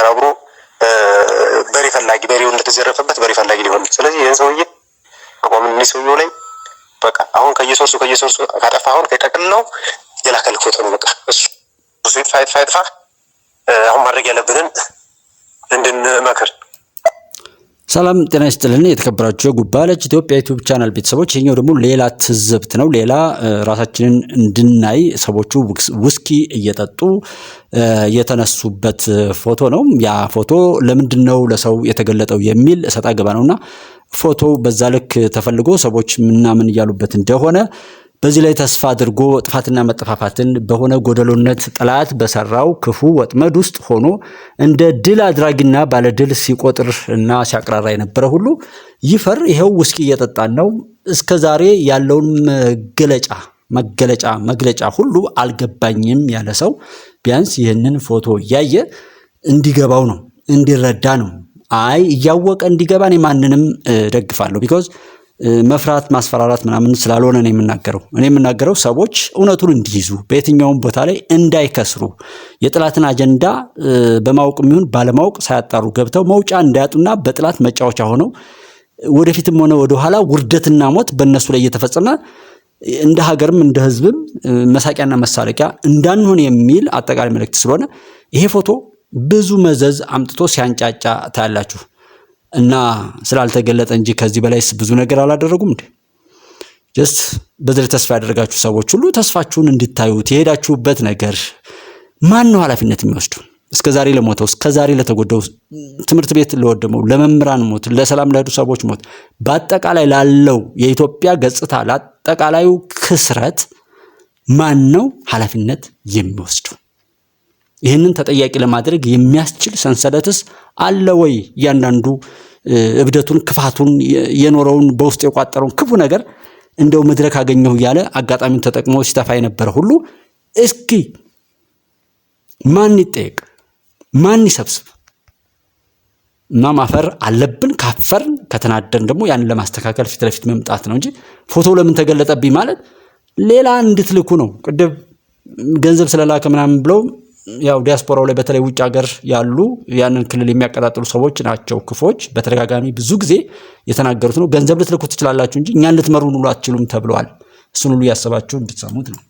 ጋር አብሮ በሬ ፈላጊ በሬው እንደተዘረፈበት በሬ ፈላጊ ሊሆን ስለዚህ ይሄን ሰውዬ አቋም ሰውዬው ላይ በቃ አሁን ከየሶርሱ ካጠፋ አሁን ከጠቅልለው የላከል ፎቶ ነው በቃ እሱ ፋይት አሁን ማድረግ ያለብንን እንድንመክር። ሰላም ጤና ይስጥልን የተከበራችሁ ጉባለች ኢትዮጵያ ዩቲዩብ ቻናል ቤተሰቦች፣ ይሄኛው ደግሞ ሌላ ትዝብት ነው። ሌላ ራሳችንን እንድናይ ሰዎቹ ውስኪ እየጠጡ የተነሱበት ፎቶ ነው። ያ ፎቶ ለምንድነው ለሰው የተገለጠው የሚል እሰጣ ገባ ነውና ፎቶ በዛ ልክ ተፈልጎ ሰዎች ምን እያሉበት እንደሆነ በዚህ ላይ ተስፋ አድርጎ ጥፋትና መጠፋፋትን በሆነ ጎደሎነት ጠላት በሰራው ክፉ ወጥመድ ውስጥ ሆኖ እንደ ድል አድራጊና ባለድል ሲቆጥር እና ሲያቅራራ የነበረ ሁሉ ይፈር ይሄው ውስኪ እየጠጣን ነው። እስከዛሬ ያለውን መግለጫ ሁሉ አልገባኝም ያለ ሰው ቢያንስ ይህንን ፎቶ እያየ እንዲገባው ነው እንዲረዳ ነው። አይ እያወቀ እንዲገባ እኔ ማንንም ደግፋለሁ። ቢኮዝ መፍራት ማስፈራራት ምናምን ስላልሆነ ነው የምናገረው። እኔ የምናገረው ሰዎች እውነቱን እንዲይዙ በየትኛውም ቦታ ላይ እንዳይከስሩ የጥላትን አጀንዳ በማወቅም ይሁን ባለማወቅ ሳያጣሩ ገብተው መውጫ እንዳያጡና በጥላት መጫወቻ ሆነው ወደፊትም ሆነ ወደ ኋላ ውርደትና ሞት በእነሱ ላይ እየተፈጸመ እንደ ሀገርም እንደ ሕዝብም መሳቂያና መሳለቂያ እንዳንሆን የሚል አጠቃላይ መልእክት ስለሆነ ይሄ ፎቶ ብዙ መዘዝ አምጥቶ ሲያንጫጫ ታያላችሁ። እና ስላልተገለጠ እንጂ ከዚህ በላይ ብዙ ነገር አላደረጉም እንዴ? ጀስት በዚህ ተስፋ ያደረጋችሁ ሰዎች ሁሉ ተስፋችሁን እንድታዩት የሄዳችሁበት ነገር ማን ነው ኃላፊነት የሚወስዱ? እስከዛሬ ለሞተው እስከዛሬ ለተጎዳው ትምህርት ቤት ለወደመው ለመምህራን ሞት ለሰላም ለሄዱ ሰዎች ሞት በአጠቃላይ ላለው የኢትዮጵያ ገጽታ ለአጠቃላዩ ክስረት ማን ነው ኃላፊነት የሚወስዱ? ይህንን ተጠያቂ ለማድረግ የሚያስችል ሰንሰለትስ አለ ወይ? እያንዳንዱ እብደቱን ክፋቱን የኖረውን በውስጥ የቋጠረውን ክፉ ነገር እንደው መድረክ አገኘሁ እያለ አጋጣሚውን ተጠቅሞ ሲተፋ የነበረ ሁሉ እስኪ ማን ይጠየቅ? ማን ይሰብስብ? እና ማፈር አለብን። ካፈርን ከተናደን ደግሞ ያንን ለማስተካከል ፊት ለፊት መምጣት ነው እንጂ ፎቶ ለምን ተገለጠብኝ ማለት ሌላ እንድትልኩ ነው። ቅድም ገንዘብ ስለላከ ምናምን ብለው ያው ዲያስፖራው ላይ በተለይ ውጭ ሀገር ያሉ ያንን ክልል የሚያቀጣጥሉ ሰዎች ናቸው ክፎች። በተደጋጋሚ ብዙ ጊዜ የተናገሩት ነው። ገንዘብ ልትልኩ ትችላላችሁ እንጂ እኛን ልትመሩን ሁሉ አትችሉም ተብለዋል። እሱን ሁሉ ያሰባችሁ እንድትሰሙት ነው።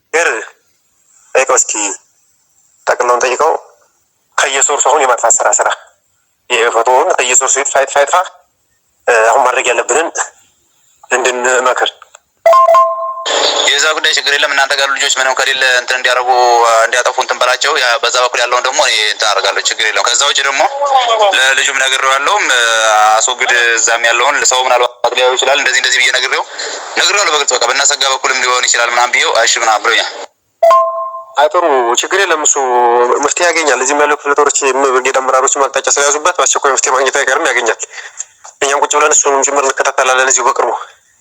እስኪ ጠቅላውን ጠይቀው ከየሶርሱ አሁን የማጥፋት ስራ የፎቶውን ከየሶርሱ ፋይት አሁን ማድረግ ያለብንን እንድንመክር የዛ ጉዳይ ችግር የለም። እናንተ ጋር ልጆች ምንም ከሌለ እንትን እንዲያጠፉ እንትን በላቸው። በዛ በኩል ያለውን ደግሞ እኔ እንትን አደርጋለሁ፣ ችግር የለውም። ከዛ ውጭ ደግሞ ለልጁም ነግሬዋለሁ፣ አስወግድ እዛም ያለውን ሰው ምናልባት ሊያዩ ይችላል እንደዚህ ብዬ ነግሬዋለሁ በግልጽ በቃ በእናሰጋ በኩልም ሊሆን ይችላል ምናምን ብዬው እሺ ምናምን ብሎኛል። ጥሩ ችግር የለም። እሱ መፍትሄ ያገኛል። እዚህም ያለው ክፍለ ጦሮች ብርጌድ አመራሮች ማቅጣጫ ስለያዙበት በአስቸኳይ መፍትሄ ማግኘት አይቀርም፣ ያገኛል። እኛም ቁጭ ብለን እሱንም ጭምር እንከታተላለን እዚሁ በቅርቡ።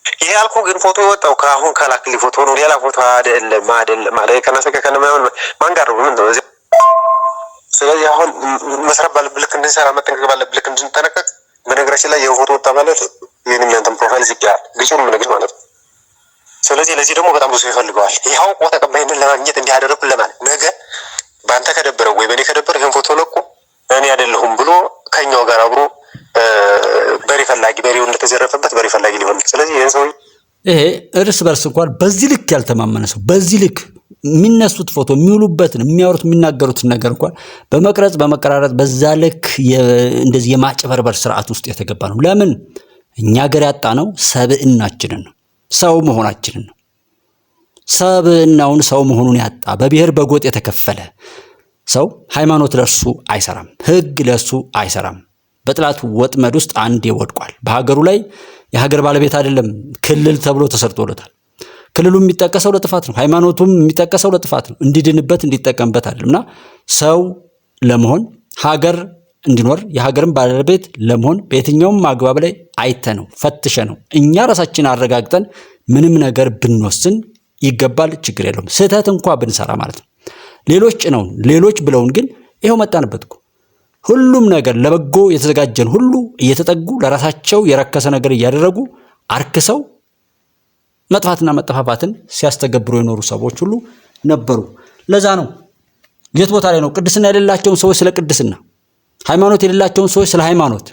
ይሄ ያልኩ ግን ፎቶ የወጣው ከአሁን ከላክሊ ፎቶ ነው፣ ሌላ ፎቶ አይደለም ማለት ከነሰከ ከነማውን ማን ጋር ነው ምን ነው? ስለዚህ አሁን መስራት ባለብን ልክ እንድንሰራ መጠንቀቅ ባለብን ልክ እንድንጠነቀቅ። በነገራችን ላይ የፎቶ ወጣ ማለት የኔም ያንተም ፕሮፋይል ዝግያል ግጹም ምን ነገር ማለት ነው። ስለዚህ ለዚህ ደግሞ በጣም ብዙ ይፈልገዋል። ይሄው ቆጣ ተቀባይነት ለማግኘት እንዲያደርጉ ለማለት ነገ ባንተ ከደበረው ወይ በኔ ከደበረው ይሄን ፎቶ ለቁ እኔ አይደለሁም ብሎ ከኛው ጋር አብሮ በሬ ፈላጊ በሬው እንደተዘረፈበት በሬ ፈላጊ ሊሆን ስለዚህ ይሄን ሰው ይሄ እርስ በርስ እንኳን በዚህ ልክ ያልተማመነ ሰው በዚህ ልክ የሚነሱት ፎቶ የሚውሉበትን የሚያወሩት የሚናገሩትን ነገር እንኳን በመቅረጽ በመቀራረጥ በዛ ልክ እንደዚህ የማጭበርበር ስርዓት ውስጥ የተገባ ነው። ለምን እኛ ሀገር ያጣነው ሰብዕናችንን ነው፣ ሰው መሆናችንን ነው። ሰብዕናውን ሰው መሆኑን ያጣ በብሔር በጎጥ የተከፈለ ሰው ሃይማኖት ለሱ አይሰራም፣ ህግ ለሱ አይሰራም። በጥላት ወጥመድ ውስጥ አንዴ ወድቋል። በሀገሩ ላይ የሀገር ባለቤት አይደለም፣ ክልል ተብሎ ተሰርቶለታል። ክልሉ የሚጠቀሰው ለጥፋት ነው፣ ሃይማኖቱም የሚጠቀሰው ለጥፋት ነው፣ እንዲድንበት እንዲጠቀምበት አይደለምና ሰው ለመሆን ሀገር እንዲኖር የሀገርን ባለቤት ለመሆን በየትኛውም አግባብ ላይ አይተነው ፈትሸነው እኛ ራሳችን አረጋግጠን ምንም ነገር ብንወስን ይገባል፣ ችግር የለውም። ስህተት እንኳን ብንሰራ ማለት ነው። ሌሎች ብለውን ግን ይሄው መጣንበት እኮ። ሁሉም ነገር ለበጎ የተዘጋጀን ሁሉ እየተጠጉ ለራሳቸው የረከሰ ነገር እያደረጉ አርክሰው መጥፋትና መጠፋፋትን ሲያስተገብሩ የኖሩ ሰዎች ሁሉ ነበሩ። ለዛ ነው የት ቦታ ላይ ነው ቅድስና የሌላቸውን ሰዎች ስለ ቅድስና ሃይማኖት የሌላቸውን ሰዎች ስለ ሃይማኖት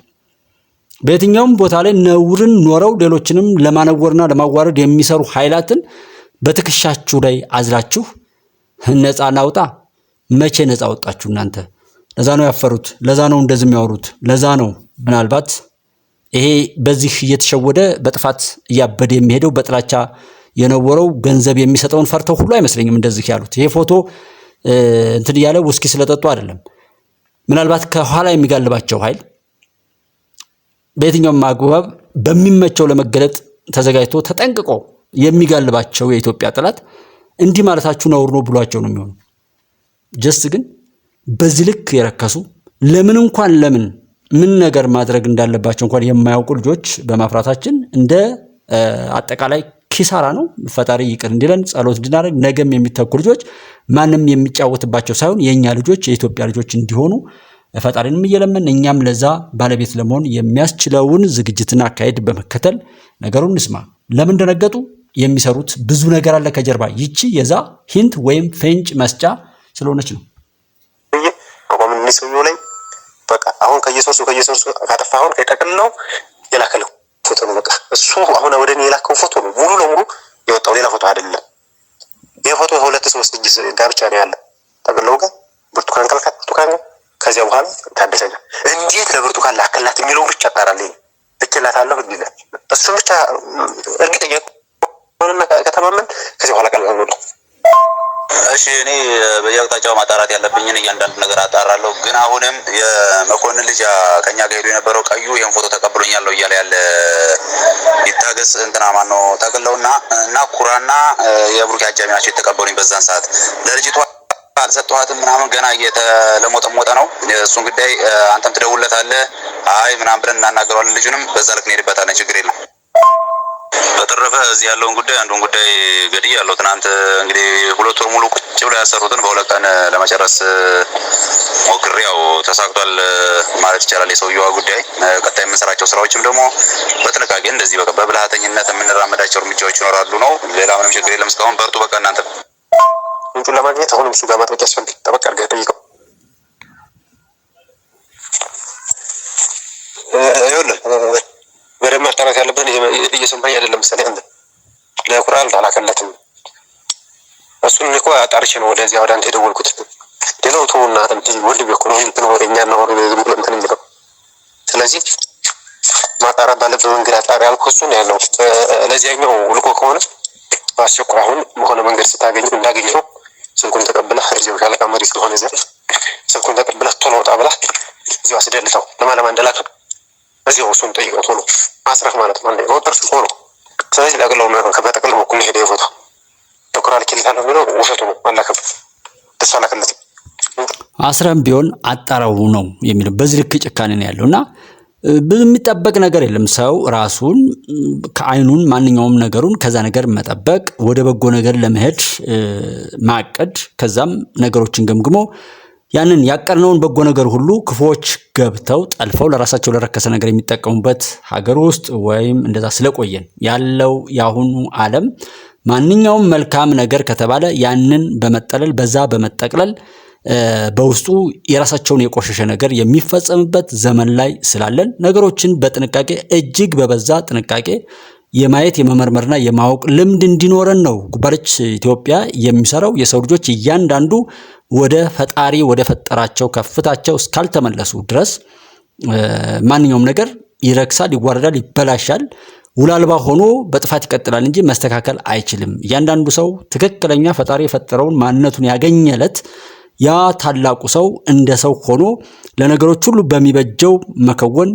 በየትኛውም ቦታ ላይ ነውርን ኖረው ሌሎችንም ለማነወርና ለማዋረድ የሚሰሩ ኃይላትን በትከሻችሁ ላይ አዝላችሁ ነፃ ናውጣ። መቼ ነፃ ወጣችሁ እናንተ? ለዛ ነው ያፈሩት። ለዛ ነው እንደዚህ የሚያወሩት። ለዛ ነው ምናልባት ይሄ በዚህ እየተሸወደ በጥፋት እያበደ የሚሄደው በጥላቻ የነወረው ገንዘብ የሚሰጠውን ፈርተው ሁሉ አይመስለኝም እንደዚህ ያሉት። ይሄ ፎቶ እንትን እያለ ውስኪ ስለጠጡ አይደለም። ምናልባት ከኋላ የሚጋልባቸው ኃይል በየትኛውም አግባብ በሚመቸው ለመገለጥ ተዘጋጅቶ ተጠንቅቆ የሚጋልባቸው የኢትዮጵያ ጠላት እንዲህ ማለታችሁ ነውር ነው ብሏቸው ነው የሚሆነው። ጀስት ግን በዚህ ልክ የረከሱ ለምን ምን ነገር ማድረግ እንዳለባቸው እንኳን የማያውቁ ልጆች በማፍራታችን እንደ አጠቃላይ ኪሳራ ነው። ፈጣሪ ይቅር እንዲለን ጸሎት እንድናደርግ ነገም የሚተኩ ልጆች ማንም የሚጫወትባቸው ሳይሆን የኛ ልጆች የኢትዮጵያ ልጆች እንዲሆኑ ፈጣሪንም እየለመን እኛም ለዛ ባለቤት ለመሆን የሚያስችለውን ዝግጅትና አካሄድ በመከተል ነገሩን እንስማ። ለምን እንደነገጡ የሚሰሩት ብዙ ነገር አለ ከጀርባ። ይቺ የዛ ሂንት ወይም ፍንጭ መስጫ ስለሆነች ነው። አቋምን ሰውየው ላይ በቃ አሁን ከየሶርሱ ካጠፋሁን ከጠቅልለው የላከለው ፎቶ ነው። በቃ እሱ አሁን ወደ እኔ የላከው ፎቶ ነው ሙሉ ለሙሉ የወጣው፣ ሌላ ፎቶ አይደለም። ይሄ ፎቶ ሁለት ሶስት እጅ ጋብቻ ነው ያለ ጠቅልለው ጋር ብርቱካን ካልካት ብርቱካን ከዚያ በኋላ ታደሰኛ እንዴት ለብርቱካን ላከላት የሚለው ብቻ አጣራለኝ። ልክላታለሁ እንዲለ እሱ ብቻ እርግጠኛ ሆነና ከተማመን ከዚህ በኋላ ቀላል ነው። እሺ እኔ በየአቅጣጫው ማጣራት ያለብኝን እያንዳንዱ ነገር አጣራለሁ። ግን አሁንም የመኮንን ልጅ ከኛ ጋር ሄዶ የነበረው ቀዩ ይሄን ፎቶ ተቀብሎኛል እያለ ያለ ይታገስ እንትና ማን ነው ተቀለውና እና ኩራና የብሩክ አጃቢ ናቸው የተቀበሉኝ በዛን ሰዓት። ለልጅቷ አልሰጠኋትም ምናምን ገና እየተለሞጠሞጠ ነው። እሱን ጉዳይ አንተም ትደውልለታለህ። አይ ምናምን ብለን እናናገረዋለን። ልጁንም በዛ ልክ እንሄድበታለን። ችግር የለም። በተረፈ እዚህ ያለውን ጉዳይ አንዱን ጉዳይ ገድዬ ያለው ትናንት እንግዲህ 2 ወር ሙሉ ቁጭ ብለው ያሰሩትን በ2 ቀን ለመጨረስ ሞክሬ ያው ተሳክቷል ማለት ይቻላል። የሰውየዋ ጉዳይ ቀጣይ የምንሰራቸው ስራዎችም ደግሞ በጥንቃቄ እንደዚህ በቃ በብልሃተኝነት የምንራመዳቸው እርምጃዎች ይኖራሉ ነው። ሌላ ምንም ችግር የለም። እስካሁን በርቱ። በቃ እናንተ ምንጩን ለማግኘት አሁንም እሱ ጋር ማጥበቅ ያስፈልግ። ጠበቅ አድርገህ ጠይቀው። ይኸውልህ በደንብ ማጣራት ያለብን እየሰማኝ አይደለም። ምሳሌ አንተ ለቁርአን ታላከለትም እሱን እኮ አጣርቼ ነው ወደዚያ ወደ አንተ የደወልኩት። ሌላው ተውና እንዴ ወልድ ቢሆን ነው እንትን ወሬኛ ነው ወሬ ዝም ብሎ እንትን የሚለው። ስለዚህ ማጣራት ባለበት መንገድ አጣሪ ያልኩህ እሱን ያለው ለዚያኛው ልኮ ከሆነ አስቸኳይ አሁን በሆነ መንገድ ስታገኝ እንዳገኘው ስልኩን ተቀብለህ እዚያው ሻለቃ መሪ ስለሆነ እዚያ ስልኩን ተቀብለህ ቶሎ ወጣ ብለህ እዚያው አስደልተው ለማለማ እንደላከ እዚያው እሱን ጠይቀው ቶሎ ማስረፍ ማለት ነው። እንደው ወጥር ሆኖ ስለዚህ ለግለው ነው ከበጠቅል በኩል ሄደ ይፎታ ተቆራል ከልታለው ነው ወሸቱ ነው አላከብ ተሳላከለት አስረም ቢሆን አጣራው ነው የሚለው። በዚህ ልክ ጭካኔ ነው ያለውና ብዙ የሚጠበቅ ነገር የለም። ሰው ራሱን ከአይኑን ማንኛውም ነገሩን ከዛ ነገር መጠበቅ፣ ወደ በጎ ነገር ለመሄድ ማቀድ፣ ከዛም ነገሮችን ገምግሞ ያንን ያቀርነውን በጎ ነገር ሁሉ ክፎች ገብተው ጠልፈው ለራሳቸው ለረከሰ ነገር የሚጠቀሙበት ሀገር ውስጥ ወይም እንደዛ ስለቆየን ያለው ያሁኑ ዓለም ማንኛውም መልካም ነገር ከተባለ ያንን በመጠለል በዛ በመጠቅለል በውስጡ የራሳቸውን የቆሸሸ ነገር የሚፈጸምበት ዘመን ላይ ስላለን ነገሮችን በጥንቃቄ እጅግ በበዛ ጥንቃቄ የማየት የመመርመርና የማወቅ ልምድ እንዲኖረን ነው ጉባለች ኢትዮጵያ የሚሰራው። የሰው ልጆች እያንዳንዱ ወደ ፈጣሪ ወደ ፈጠራቸው ከፍታቸው እስካልተመለሱ ድረስ ማንኛውም ነገር ይረክሳል፣ ይዋረዳል፣ ይበላሻል፣ ውላልባ ሆኖ በጥፋት ይቀጥላል እንጂ መስተካከል አይችልም። እያንዳንዱ ሰው ትክክለኛ ፈጣሪ የፈጠረውን ማንነቱን ያገኘለት ያ ታላቁ ሰው እንደ ሰው ሆኖ ለነገሮች ሁሉ በሚበጀው መከወን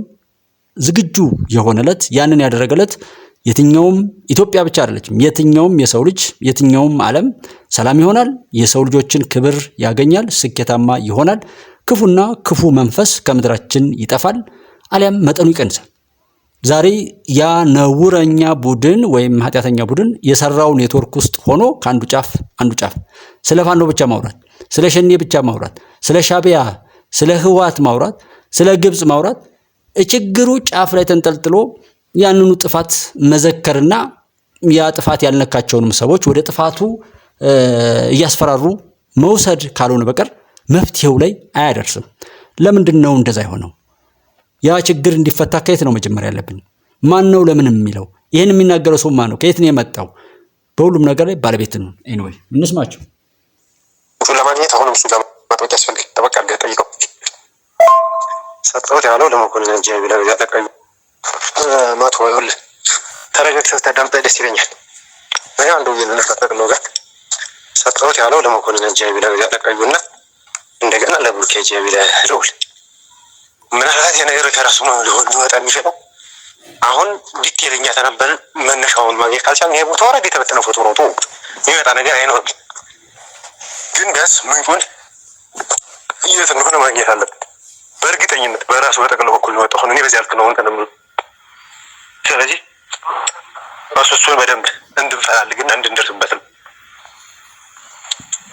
ዝግጁ የሆነለት ያንን ያደረገለት የትኛውም ኢትዮጵያ ብቻ አይደለችም፣ የትኛውም የሰው ልጅ የትኛውም ዓለም ሰላም ይሆናል፣ የሰው ልጆችን ክብር ያገኛል፣ ስኬታማ ይሆናል፣ ክፉና ክፉ መንፈስ ከምድራችን ይጠፋል፣ አሊያም መጠኑ ይቀንሳል። ዛሬ ያ ነውረኛ ቡድን ወይም ኃጢአተኛ ቡድን የሰራው ኔትወርክ ውስጥ ሆኖ ከአንዱ ጫፍ አንዱ ጫፍ ስለ ፋኖ ብቻ ማውራት፣ ስለ ሸኔ ብቻ ማውራት፣ ስለ ሻቢያ ስለ ህወሓት ማውራት፣ ስለ ግብጽ ማውራት፣ ችግሩ ጫፍ ላይ ተንጠልጥሎ ያንኑ ጥፋት መዘከርና ያ ጥፋት ያልነካቸውንም ሰዎች ወደ ጥፋቱ እያስፈራሩ መውሰድ ካልሆነ በቀር መፍትሄው ላይ አያደርስም። ለምንድን ነው እንደዛ የሆነው? ያ ችግር እንዲፈታ ከየት ነው መጀመር ያለብን? ማን ነው ለምን የሚለው? ይህን የሚናገረው ሰው ማን ነው? ከየት ነው የመጣው? በሁሉም ነገር ላይ ባለቤት ነው። ኤኒዌይ እንስማቸው። ለማግኘት አሁንም እሱ ለማጥበቅ ያስፈልግ ጠበቃ አድርገህ ጠይቀው። ሰጠሁት ያለው ለመኮንን እንጂ ቢለው ያለቀዩ ማቶ ይኸውልህ ተረጋግተህ ስታዳምጠኝ ደስ ይለኛል። እኔ አንዱ እየነፈጠቅ ነው ጋር ሰጠሁት ያለው ለመኮንን እንጂ ቢለው ያለቀዩና እንደገና ለብሩኬ እንጂ ቢለው ልውል ምናልባት የነገር ከራሱ ነው ሊወጣ የሚችለው። አሁን ዲቴይልኛ ተነበል መነሻውን ማግኘት ካልቻልን ይሄ ቦታ ወረድ የተበተነ ፎቶ ነው የሚመጣ ነገር አይኖርም። ግን ቢያንስ ምንጩን የት እንደሆነ ማግኘት አለብን። በእርግጠኝነት በራሱ በጠቅሎ በኩል ነው ወጣው። እኔ በዚህ አልክ ነው እንትን ነው። ስለዚህ እሱን በደንብ እንድንፈላልግና እንድንደርስበት ነው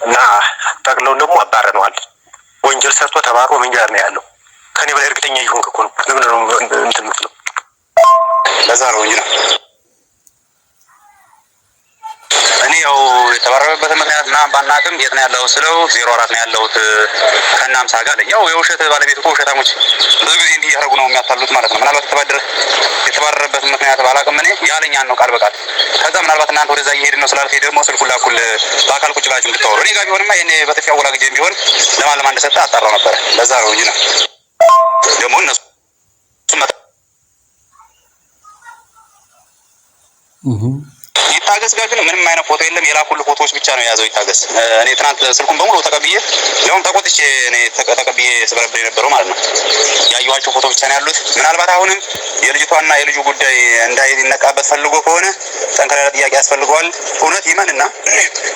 እና ጠቅለውን ደግሞ አባረነዋል። ወንጀል ሰርቶ ተባሮ ምን ጋር ነው ያለው? ከኔ በላይ እርግጠኛ ይሆን እኮ ነው። ለምን ነው እንትን የምትለው? ለዛ ነው እንጂ ነው እኔ ያው የተባረረበት ምክንያት እና ባናቅም የት ነው ያለው ስለው 04 ነው ያለውት ከና 50 ጋር ያው የውሸት ባለቤት እኮ ውሸታሞች ብዙ ጊዜ እንዲህ ያደርጉ ነው የሚያታሉት ማለት ነው። ምናልባት የተባረረበት ምክንያት ባላቅም እኔ ያለኛን ነው ቃል በቃል። ከዛ ምናልባት እናንተ ወደዛ እየሄድን ነው ስላልከኝ ደግሞ ስልኩን ላኩል በአካል ቁጭ ብላችሁ እንድታወሩ። እኔ ጋር ቢሆንማ ይሄን በጥፊ አወላግጄም ቢሆን ለማን እንደሰጠ አጣራው ነበር። ለዛ ነው እንጂ ነው ደግሞ እነሱ ይታገስ ጋር ግን ምንም አይነት ፎቶ የለም። የላኩልህ ፎቶዎች ብቻ ነው የያዘው ይታገስ። እኔ ትናንት ስልኩን በሙሉ ተቀብዬ ያውም ተቆጥቼ እኔ ተቀብዬ ስበረብር የነበረው ማለት ነው። ያየኋቸው ፎቶ ብቻ ነው ያሉት። ምናልባት አሁንም የልጅቷና የልጁ ጉዳይ እንዳይነቃበት ፈልጎ ከሆነ ጠንከር ያለ ጥያቄ ያስፈልገዋል። እውነት ይመንና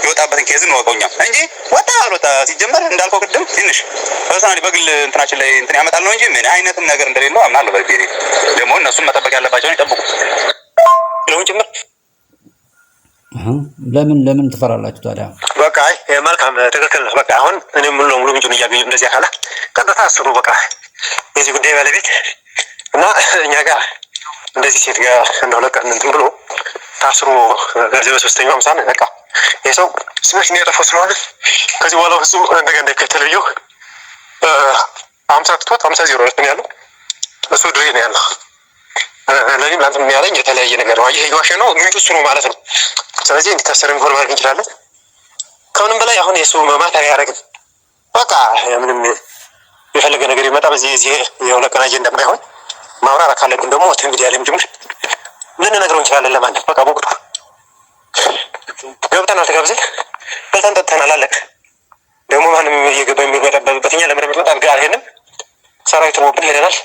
የወጣበትን ኬዝን ወቀውኛ እንጂ ወጣ አልወጣ ሲጀመር እንዳልከው ቅድም ትንሽ ፐርሰናሊ በግል እንትናችን ላይ እንትን ያመጣል ነው እንጂ ምን አይነትም ነገር እንደሌለው አምናለሁ። በልቤ ደግሞ እነሱም መጠበቅ ያለባቸውን ይጠብቁ ለውን ጭምር ለምን ትፈራላችሁ ታዲያ? በቃ መልካም ትክክል ነው። በቃ አሁን እኔ ሙሉ ለሙሉ ምንጩን እያገኙ እንደዚህ አካላ ቀጥታ አስሩ በቃ የዚህ ጉዳይ ባለቤት እና እኛ ጋር እንደዚህ ሴት ጋር እንደው ለቀን እንትን ብሎ ታስሮ ከዚህ በሶስተኛው አምሳን በቃ የሰው ስሜት ያጠፋው ስለሆነ ከዚህ በኋላ እሱ እንደገና እንደከተለዩ 50 ትቶት 50 ነው ያለው እሱ ድሬ ነው ያለው። ለኔም ላንተ የሚያለኝ የተለያየ ነገር ነው። ይሄ ይዋሽ ነው ምንጩ እሱ ነው ማለት ነው። ስለዚህ እንዲታሰርም ሆነ ማድረግ እንችላለን። ከምንም በላይ አሁን የሱ መማት አያረግም። በቃ ምንም የፈለገ ነገር ይመጣ በዚህ የሁለት ቀን አጀንዳ እንዳይሆን ማብራሪያ ካለብን ደግሞ እንግዲህ ያለም ጅምር ልንነግረው እንችላለን። ለማን በቃ በቁጥሩ ገብተናል፣ ተጋብዘን በልተን ጠጥተናል፣ አለቀ። ደግሞ ማንም እየገባ የሚበጠበጥበት እኛ ለምርምር አድርገህ አልሄድንም። ሰራዊት ሞብን ሄደናል።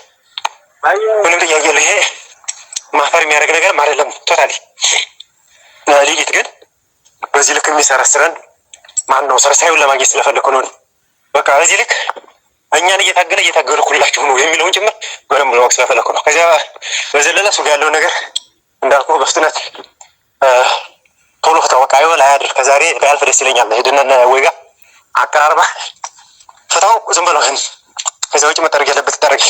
ምንም ጥያቄ የለው። ይሄ ማፈር የሚያደርግ ነገር አይደለም ቶታሊ። ሊሊት ግን በዚህ ልክ የሚሰረስረን ማን ነው? ሰርሳዩን ለማግኘት ስለፈለኩ ነው። በቃ በዚህ ልክ እኛን እየታገለኩላችሁ ነው የሚለውን ጭምር በደንብ ለማወቅ ስለፈለኩ ነው። ከዚያ በዘለለ እሱ ጋር ያለውን ነገር እንዳልኩ በፍጥነት ቶሎ ፍታው። በቃ ይወል አያድር። ከዛሬ ባያልፍ ደስ ይለኛል። ሄድና ወይ ጋር አቀራርባ ፍታው። ዝም ብለው ከዚያ ውጭ መጠረግ ያለበት ይጠረግ።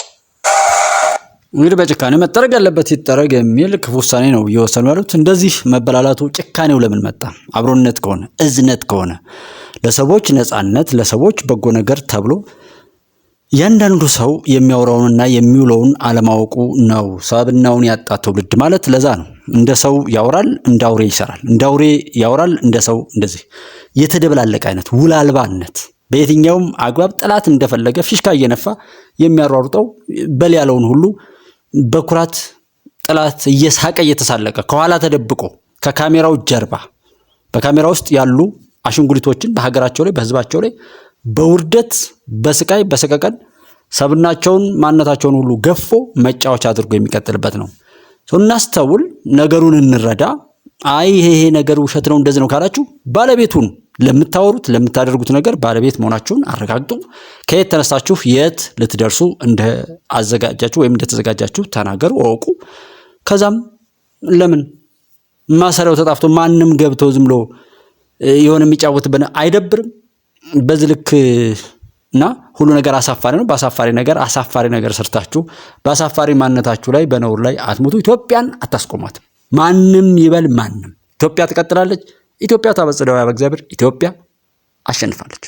እንግዲህ በጭካኔ መጠረግ ያለበት ይጠረግ የሚል ክፉ ውሳኔ ነው እየወሰኑ ያሉት። እንደዚህ መበላላቱ ጭካኔው ለምን መጣ? አብሮነት ከሆነ እዝነት ከሆነ ለሰዎች ነፃነት፣ ለሰዎች በጎ ነገር ተብሎ ያንዳንዱ ሰው የሚያወራውንና የሚውለውን አለማወቁ ነው ሰብናውን ያጣ ትውልድ ማለት ለዛ ነው። እንደ ሰው ያወራል፣ እንደ አውሬ ይሰራል። እንደ አውሬ ያወራል፣ እንደ ሰው እንደዚህ የተደበላለቀ አይነት ውል አልባነት በየትኛውም አግባብ ጠላት እንደፈለገ ፊሽካ እየነፋ የሚያሯሩጠው በል ያለውን ሁሉ በኩራት ጠላት እየሳቀ እየተሳለቀ ከኋላ ተደብቆ ከካሜራው ጀርባ በካሜራ ውስጥ ያሉ አሽንጉሊቶችን በሀገራቸው ላይ በህዝባቸው ላይ በውርደት በስቃይ በሰቀቀን ሰብናቸውን ማንነታቸውን ሁሉ ገፎ መጫወቻ አድርጎ የሚቀጥልበት ነው። እናስተውል፣ ነገሩን እንረዳ። አይ ይሄ ነገር ውሸት ነው እንደዚህ ነው ካላችሁ ባለቤቱን ለምታወሩት ለምታደርጉት ነገር ባለቤት መሆናችሁን አረጋግጡ። ከየት ተነስታችሁ የት ልትደርሱ እንደአዘጋጃችሁ ወይም እንደተዘጋጃችሁ ተናገሩ፣ ወቁ። ከዛም ለምን ማሰሪያው ተጣፍቶ ማንም ገብቶ ዝም ብሎ የሆነ የሚጫወትብን አይደብርም? በዚህ ልክ እና ሁሉ ነገር አሳፋሪ ነው። በአሳፋሪ ነገር ሰርታችሁ በአሳፋሪ ማንነታችሁ ላይ በነውር ላይ አትሙቱ። ኢትዮጵያን አታስቆሟት። ማንም ይበል ማንም፣ ኢትዮጵያ ትቀጥላለች። ኢትዮጵያ ታበጽደዋ በእግዚአብሔር። ኢትዮጵያ አሸንፋለች።